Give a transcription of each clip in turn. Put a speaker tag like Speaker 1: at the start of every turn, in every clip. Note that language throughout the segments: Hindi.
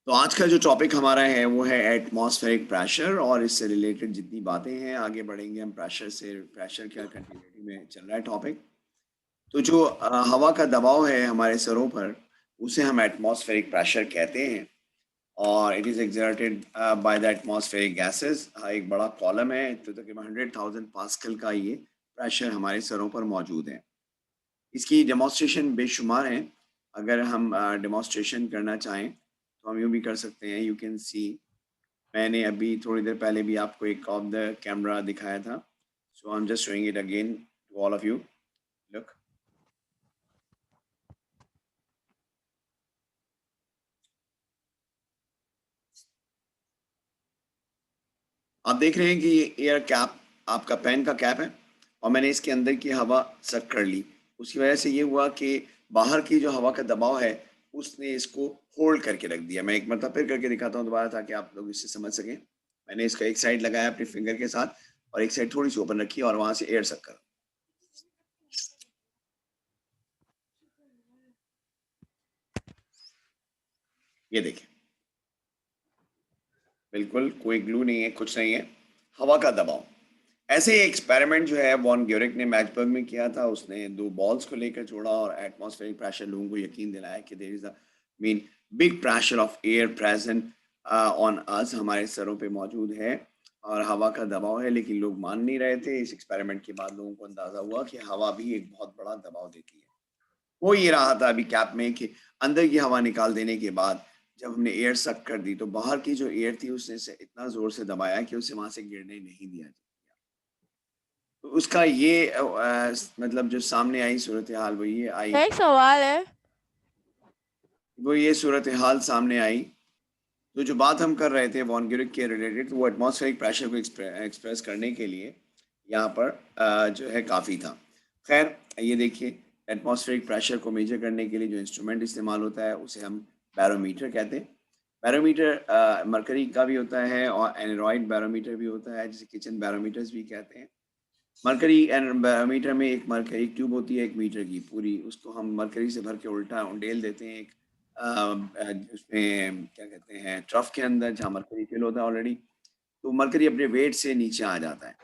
Speaker 1: तो आज का जो टॉपिक हमारा है वो है एटमॉस्फेरिक प्रेशर और इससे रिलेटेड जितनी बातें हैं आगे बढ़ेंगे हम प्रेशर क्या कंटिन्यूटी में चल रहा है टॉपिक। तो जो हवा का दबाव है हमारे सरों पर उसे हम एटमॉस्फेरिक प्रेशर कहते हैं और it is exerted by the atmospheric gases. एक बड़ा कॉलम है तो तकरीबन 100,000 पास्कल का ये प्रेशर हमारे सरों पर मौजूद है। इसकी डेमोंस्ट्रेशन बेशुमार हैं। अगर हम डेमोंस्ट्रेशन करना चाहें तो हम यूँ भी कर सकते हैं। यू कैन सी मैंने अभी थोड़ी देर पहले भी आपको एक ऑफ द कैमरा दिखाया था। So I am just showing it again to all of you. Look, आप देख रहे हैं कि ये एयर कैप आपका पेन का कैप है और मैंने इसके अंदर की हवा सक कर ली। उसकी वजह से ये हुआ कि बाहर की जो हवा का दबाव है उसने इसको होल्ड करके रख दिया। मैं एक मरतबा फिर करके दिखाता हूँ दोबारा ताकि आप लोग इससे समझ सकें। मैंने इसका एक साइड लगाया अपने फिंगर के साथ और एक साइड थोड़ी सी ओपन रखी और वहां से एयर सक कर। ये देखिए, बिल्कुल कोई ग्लू नहीं है, कुछ नहीं है, हवा का दबाव। ऐसे ही एक्सपेरिमेंट जो है वॉन ग्यूरिक ने मैक्सबर्ग में किया था। उसने 2 बॉल्स को लेकर जोड़ा और एटमॉस्फेरिक प्रेशर लोगों को यकीन दिलाया कि there is a mean big pressure of air present on us, हमारे सरों पे मौजूद है और हवा का दबाव है, लेकिन लोग मान नहीं रहे थे। इस एक्सपेरिमेंट के बाद लोगों को अंदाज़ा हुआ कि हवा भी एक बहुत बड़ा दबाव देती है। हो ये रहा था अभी कैप में कि अंदर की हवा निकाल देने के बाद जब हमने एयर सक कर दी तो बाहर की जो एयर थी उसने इसे इतना ज़ोर से दबाया कि उसे वहाँ से गिरने नहीं दिया। तो उसका ये मतलब जो सामने आई सूरत-ए-हाल वो ये आई,
Speaker 2: मेरा एक सवाल है।
Speaker 1: वो ये सूरत-ए-हाल सामने आई। तो जो बात हम कर रहे थे वॉन ग्यूरिक के रिलेटेड, तो वो एटमॉस्फेरिक प्रेशर को एक्सप्रेस करने के लिए यहाँ पर जो है काफ़ी था। ख़ैर ये देखिए, एटमॉस्फेरिक प्रेशर को मेज़र करने के लिए जो इंस्ट्रूमेंट इस्तेमाल होता है उसे हम बैरोमीटर कहते हैं। बैरोमीटर मरकरी का भी होता है और एनेरॉइड बैरोमीटर भी होता है, जिसे किचन बैरोमीटर्स भी कहते हैं। मरकरी एंड बैरोमीटर में एक ट्यूब होती है 1 मीटर की पूरी, उसको हम मरकरी से भर के उल्टा उंडेल देते हैं एक उसमें क्या कहते हैं ट्रफ के अंदर जहाँ मरकरी फिल होता है ऑलरेडी। तो मरकरी अपने वेट से नीचे आ जाता है।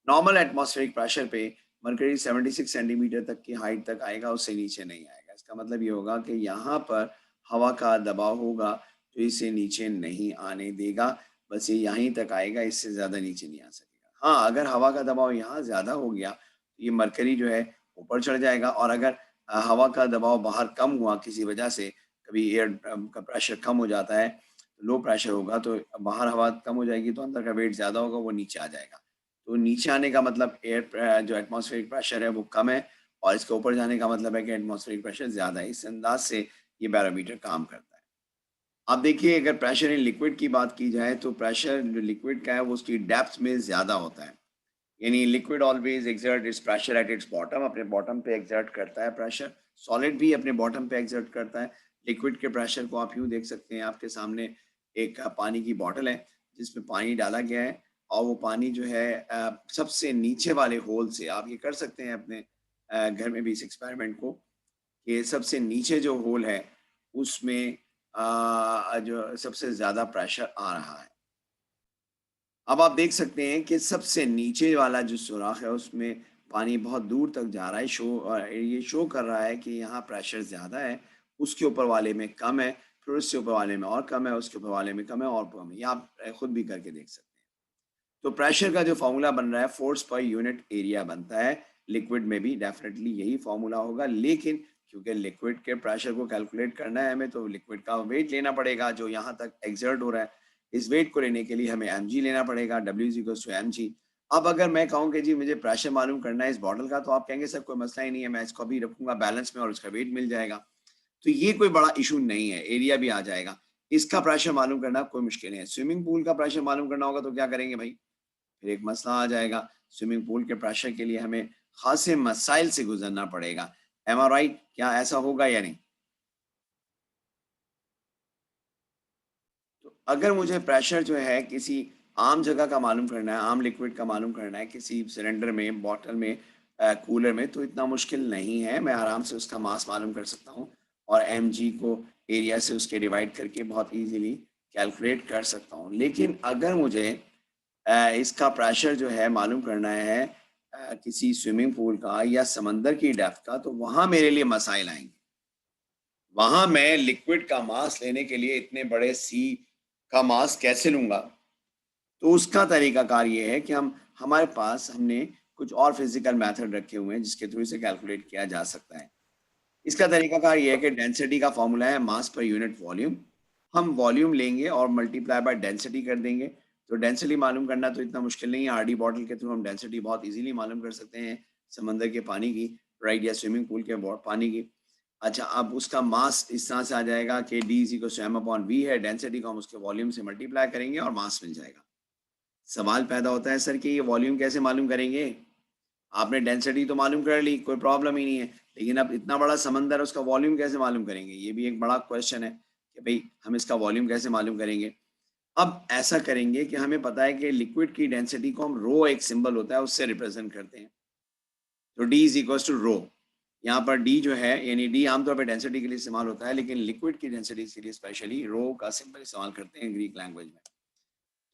Speaker 1: नॉर्मल एटमॉस्फेरिक प्रेशर पे मरकरी 76 सेंटीमीटर तक की हाइट तक आएगा, उससे नीचे नहीं आएगा। इसका मतलब ये होगा कि यहाँ पर हवा का दबाव होगा तो इसे नीचे नहीं आने देगा, बस ये यहीं तक आएगा, इससे ज़्यादा नीचे नहीं आ सकेगा। हाँ, अगर हवा का दबाव यहाँ ज़्यादा हो गया तो ये मरकरी जो है ऊपर चढ़ जाएगा और अगर हवा का दबाव बाहर कम हुआ किसी वजह से, कभी एयर का प्रेशर कम हो जाता है, लो प्रेशर होगा तो बाहर हवा कम हो जाएगी तो अंदर का वेट ज़्यादा होगा, वो नीचे आ जाएगा। तो नीचे आने का मतलब जो एटमॉस्फेरिक प्रेशर है वो कम है और इसके ऊपर जाने का मतलब है कि एटमॉस्फेरिक प्रेशर ज़्यादा है। इस अंदाज से ये बैरोमीटर काम करता है। अब देखिए, अगर प्रेशर इन लिक्विड की बात की जाए तो प्रेशर जो लिक्विड का है वो उसकी डेप्थ में ज़्यादा होता है। यानी liquid always exert it's pressure at its bottom, अपने बॉटम पे एक्सर्ट करता है प्रेशर। सॉलिड भी अपने बॉटम पे एक्सर्ट करता है। लिक्विड के प्रेशर को आप यूँ देख सकते हैं, आपके सामने एक पानी की बॉटल है जिसमें पानी डाला गया है और वो पानी जो है सबसे नीचे वाले होल से आप ये कर सकते हैं अपने घर में भी इस एक्सपेरिमेंट को, कि सबसे नीचे जो होल है उसमें जो सबसे ज़्यादा प्रेशर आ रहा है। अब आप देख सकते हैं कि सबसे नीचे वाला जो सुराख है उसमें पानी बहुत दूर तक जा रहा है। ये शो कर रहा है कि यहाँ प्रेशर ज़्यादा है, उसके ऊपर वाले में कम है, फिर उससे ऊपर वाले में और कम है, उसके ऊपर वाले में कम है और कम है। ये आप खुद भी करके देख सकते हैं। तो प्रेशर का जो फ़ॉर्मूला बन रहा है फ़ोर्स पर यूनिट एरिया बनता है। लिक्विड में भी डेफ़िनेटली यही फ़ॉर्मूला होगा, लेकिन क्योंकि लिक्विड के प्रेशर को कैलकुलेट करना है हमें, तो लिक्विड का वेट लेना पड़ेगा जो यहाँ तक एक्सर्ट हो रहा है। इस वेट को लेने के लिए हमें mg लेना पड़ेगा, W इज़ mg। अब अगर मैं कहूँ कि जी मुझे प्रेशर मालूम करना है इस बॉटल का, तो आप कहेंगे सर कोई मसला ही नहीं है, मैं इसको अभी रखूँगा बैलेंस में और उसका वेट मिल जाएगा। तो ये कोई बड़ा इश्यू नहीं है, एरिया भी आ जाएगा। इसका प्रेशर मालूम करना कोई मुश्किल नहीं है। स्विमिंग पूल का प्रेशर मालूम करना होगा तो क्या करेंगे भई? फिर एक मसला आ जाएगा। स्विमिंग पूल के प्रेशर के लिए हमें खासे मसाइल से गुज़रना पड़ेगा। एम आई राइट? क्या ऐसा होगा या नहीं? तो अगर मुझे प्रेशर जो है किसी आम जगह का मालूम करना है, आम लिक्विड का मालूम करना है, किसी सिलेंडर में, बॉटल में, कूलर में, तो इतना मुश्किल नहीं है। मैं आराम से उसका मास मालूम कर सकता हूँ और एमजी को एरिया से उसके डिवाइड करके बहुत ईज़िली कैलकुलेट कर सकता हूँ। लेकिन अगर मुझे इसका प्रेशर जो है मालूम करना है किसी स्विमिंग पूल का या समंदर की डेप्थ का, तो वहाँ मेरे लिए मसाइल आएँगे। वहाँ मैं लिक्विड का मास लेने के लिए इतने बड़े सी का मास कैसे लूँगा? तो उसका तरीकाकार ये है कि हमारे पास हमने कुछ और फिज़िकल मेथड रखे हुए हैं जिसके थ्रू इसे कैलकुलेट किया जा सकता है। इसका तरीकाकार ये है कि डेंसिटी का फ़ॉर्मूला है मास पर यूनिट वॉल्यूम। हम वॉल्यूम लेंगे और मल्टीप्लाई बाय डेंसिटी कर देंगे। तो डेंसिटी मालूम करना तो इतना मुश्किल नहीं है, आरडी बॉटल के थ्रू हम डेंसिटी बहुत ईज़िली मालूम कर सकते हैं, समंदर के पानी की, राइट, या स्विमिंग पूल के बो पानी की। अच्छा, अब उसका मास इस तरह से आ जाएगा कि D = m/v है, डेंसिटी को हम उसके वॉल्यूम से मल्टीप्लाई करेंगे और मास मिल जाएगा। सवाल पैदा होता है सर कि ये वॉल्यूम कैसे मालूम करेंगे? आपने डेंसिटी तो मालूम कर ली, कोई प्रॉब्लम ही नहीं है। लेकिन अब इतना बड़ा समंदर है, उसका वॉल्यूम कैसे मालूम करेंगे? ये भी एक बड़ा क्वेश्चन है कि भई हम इसका वॉल्यूम कैसे मालूम करेंगे? अब ऐसा करेंगे कि हमें पता है कि लिक्विड की डेंसिटी को हम रो एक सिंबल होता है उससे रिप्रेज़ेंट करते हैं। तो D = रो। यहाँ पर D जो है यानी D आमतौर पे डेंसिटी के लिए इस्तेमाल होता है, लेकिन लिक्विड की डेंसिटी के लिए स्पेशली रो का सिंबल इस्तेमाल करते हैं ग्रीक लैंग्वेज में।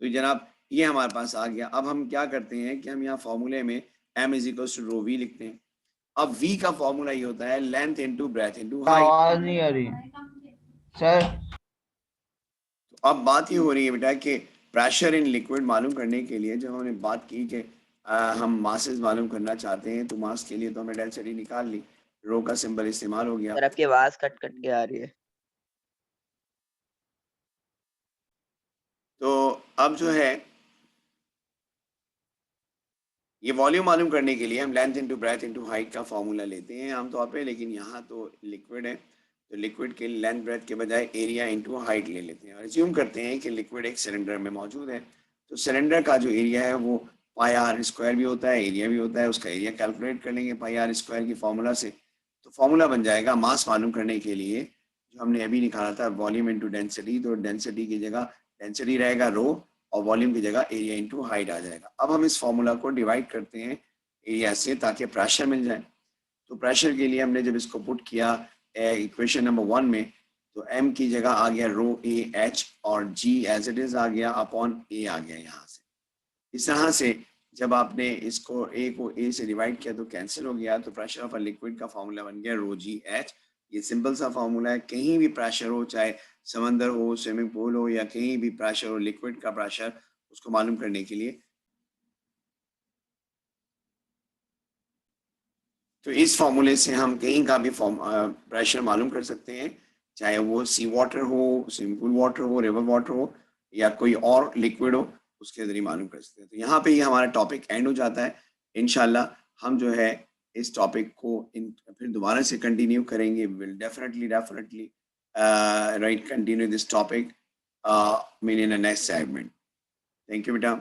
Speaker 1: तो जनाब ये हमारे पास आ गया। अब हम क्या करते हैं कि हम यहाँ फ़ॉर्मूले में m = रो v लिखते हैं। अब v का फ़ॉर्मूला ये होता है length into breadth into height.
Speaker 2: आवाज नहीं आ रही सर।
Speaker 1: तो अब बात ये हो रही है बेटा कि प्रेशर इन लिक्विड मालूम करने के लिए जब हमने बात की कि हम मासेस मालूम करना चाहते हैं, तो मास के लिए तो हमने डेंसिटी निकाल ली, रो का सिंबल इस्तेमाल हो गया।
Speaker 2: सर आपकी आवाज कट कट के आ रही है।
Speaker 1: तो अब जो है ये वॉल्यूम मालूम करने के लिए हम length into breadth into height का फॉर्मूला लेते हैं आमतौर पे, लेकिन यहाँ तो लिक्विड है, तो लिक्विड के लेंथ ब्रेथ के बजाय एरिया इनटू हाइट ले लेते हैं और एज्यूम करते हैं कि लिक्विड एक सिलेंडर में मौजूद है। तो सिलेंडर का जो एरिया है वो पाई आर स्क्वायर भी होता है, एरिया भी होता है। उसका एरिया कैलकुलेट कर लेंगे पाई आर स्क्वायर की फॉर्मूला से। तो फॉर्मूला बन जाएगा मास मालूम करने के लिए जो हमने अभी निकाला था, वॉल्यूम इंटू डेंसिटी। तो डेंसिटी की जगह डेंसिटी रहेगा रो और वॉल्यूम की जगह एरिया इंटू हाइट आ जाएगा। अब हम इस फॉर्मूला को डिवाइड करते हैं एरिया से ताकि प्रेशर मिल जाए। तो प्रेशर के लिए हमने जब इसको पुट किया इक्वेशन नंबर 1 में, तो m की जगह आ गया रो ए एच और g एज इट इज आ गया अपॉन a आ गया यहाँ से। इस तरह से जब आपने इसको a को a से डिवाइड किया तो कैंसिल हो गया, तो प्रेशर ऑफ अ लिक्विड का फॉर्मूला बन गया रो जी एच। ये सिंपल सा फॉर्मूला है, कहीं भी प्रेशर हो, चाहे समंदर हो, स्विमिंग पूल हो, या कहीं भी प्रेशर हो, लिक्विड का प्रेशर उसको मालूम करने के लिए। तो इस फॉर्मूले से हम कहीं का भी प्रेशर मालूम कर सकते हैं, चाहे वो सी वाटर हो, स्विमिंग पूल वाटर हो, रिवर वाटर हो, या कोई और लिक्विड हो, उसके जरिए मालूम कर सकते हैं। तो यहाँ पे ही हमारा टॉपिक एंड हो जाता है। इंशाल्लाह हम जो है इस टॉपिक को फिर दोबारा से कंटिन्यू करेंगे। Will definitely right continue this topic in the next segment. Thank you बेटा।